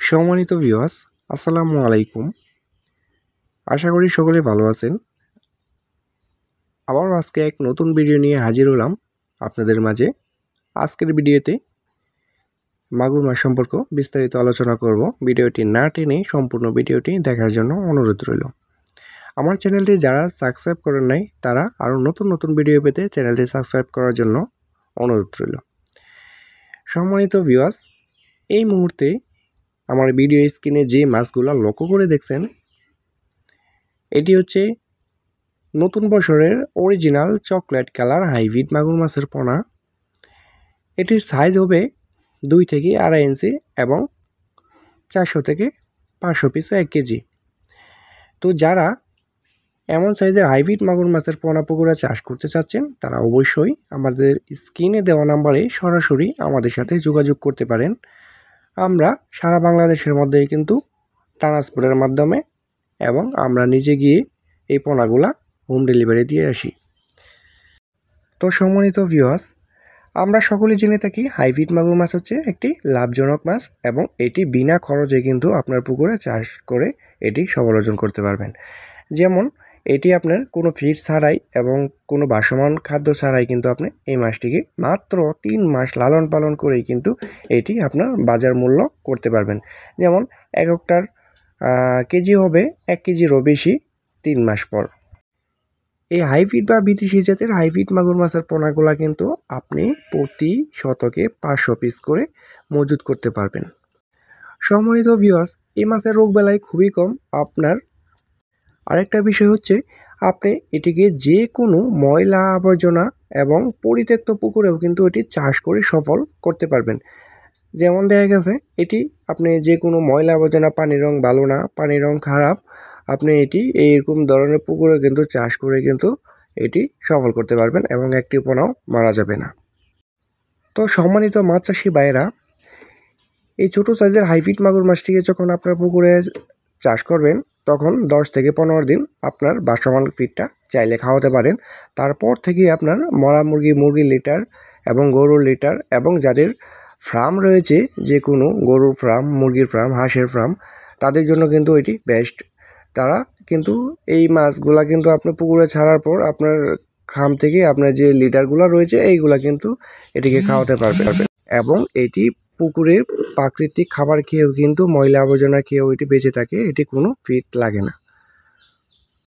সম্মানিত ভিউয়ার্স, আসসালামু আলাইকুম। আশা করি সকলে ভালো আছেন। আবারও আজকে এক নতুন ভিডিও নিয়ে হাজির হলাম আপনাদের মাঝে। আজকের ভিডিওতে মাগুর মাছ সম্পর্ক বিস্তারিত আলোচনা করব। ভিডিওটি না টেনে সম্পূর্ণ ভিডিওটি দেখার জন্য অনুরোধ রইল। আমার চ্যানেলটি যারা সাবস্ক্রাইব করেন নাই তারা আরও নতুন নতুন ভিডিও পেতে চ্যানেলটি সাবস্ক্রাইব করার জন্য অনুরোধ রইল। সম্মানিত ভিউয়ার্স, এই মুহূর্তে আমার ভিডিও স্ক্রিনে যে মাছগুলো লক্ষ্য করে দেখছেন, এটি হচ্ছে নতুন বছরের অরিজিনাল চকলেট কালার হাইব্রিড মাগুর মাছের পোনা। এটির সাইজ হবে 2 থেকে 2.5 ইঞ্চি এবং 400 থেকে 500 পিসে 1 কেজি। তো যারা এমন সাইজের হাইব্রিড মাগুর মাছের পোনা পুকুরে চাষ করতে চাচ্ছেন তারা অবশ্যই আমাদের স্ক্রিনে দেওয়া নাম্বারে সরাসরি আমাদের সাথে যোগাযোগ করতে পারেন। আমরা সারা বাংলাদেশের মধ্যেই কিন্তু ট্রান্সপোর্টের মাধ্যমে এবং আমরা নিজে গিয়ে এই পোনাগুলা হোম ডেলিভারি দিয়ে আসি। তো সম্মানিত ভিউয়ার্স, আমরা সকলে জেনে থাকি হাইব্রিড মাগুর মাছ হচ্ছে একটি লাভজনক মাছ এবং এটি বিনা খরচে কিন্তু আপনার পুকুরে চাষ করে এটি সফল অর্জন করতে পারবেন। যেমন এটি আপনার কোনো ফিড ছাড়াই এবং কোনো ভাসমান খাদ্য ছাড়াই কিন্তু আপনি এই মাছটিকে মাত্র 3 মাস লালন পালন করেই কিন্তু এটি আপনার বাজার মূল্য করতে পারবেন। যেমন একটার কেজি হবে 1 কেজিরও বেশি 3 মাস পর। এই হাইব্রিড বা বিদেশি জাতের হাইব্রিড মাগুর মাছের পোনাগুলা কিন্তু আপনি প্রতি শতকে 500 পিস করে মজুত করতে পারবেন। সম্মানিত ভিউয়ার্স, এই মাছের রোগবালাই খুবই কম। আপনার আরেকটা বিষয় হচ্ছে আপনি এটিকে যে কোনো ময়লা আবর্জনা এবং পরিত্যক্ত পুকুরেও কিন্তু এটি চাষ করে সফল করতে পারবেন। যেমন দেখা গেছে এটি আপনি যে কোনো ময়লা আবর্জনা, পানির রং ভালো না, পানির রং খারাপ, আপনি এটি এইরকম ধরনের পুকুরে কিন্তু চাষ করে কিন্তু এটি সফল করতে পারবেন এবং একটি পোনাও মারা যাবে না। তো সম্মানিত মাছ চাষি ভাইয়েরা, এই ছোটো সাইজের হাইব্রিড মাগুর মাছটিকে যখন আপনার পুকুরে চাষ করবেন তখন 10 থেকে 15 দিন আপনার ভাসমান ফিডটা চাইলে খাওয়াতে পারেন। তারপর থেকে আপনার মরা মুরগির লিটার এবং গরুর লিটার এবং যাদের ফার্ম রয়েছে, যে কোনো গরুর ফার্ম, মুরগির ফার্ম, হাঁসের ফার্ম, তাদের জন্য কিন্তু এটি বেস্ট। তারা কিন্তু এই মাছগুলা কিন্তু আপনি পুকুরে ছাড়ার পর আপনার খাম থেকে আপনার যে লিটারগুলো রয়েছে এইগুলা কিন্তু এটিকে খাওয়াতে পারবেন এবং এটি পুকুরের প্রাকৃতিক খাবার খেয়েও কিন্তু ময়লা আবর্জনা খেয়েও এটি বেঁচে থাকে, এটি কোনো ফিড লাগে না।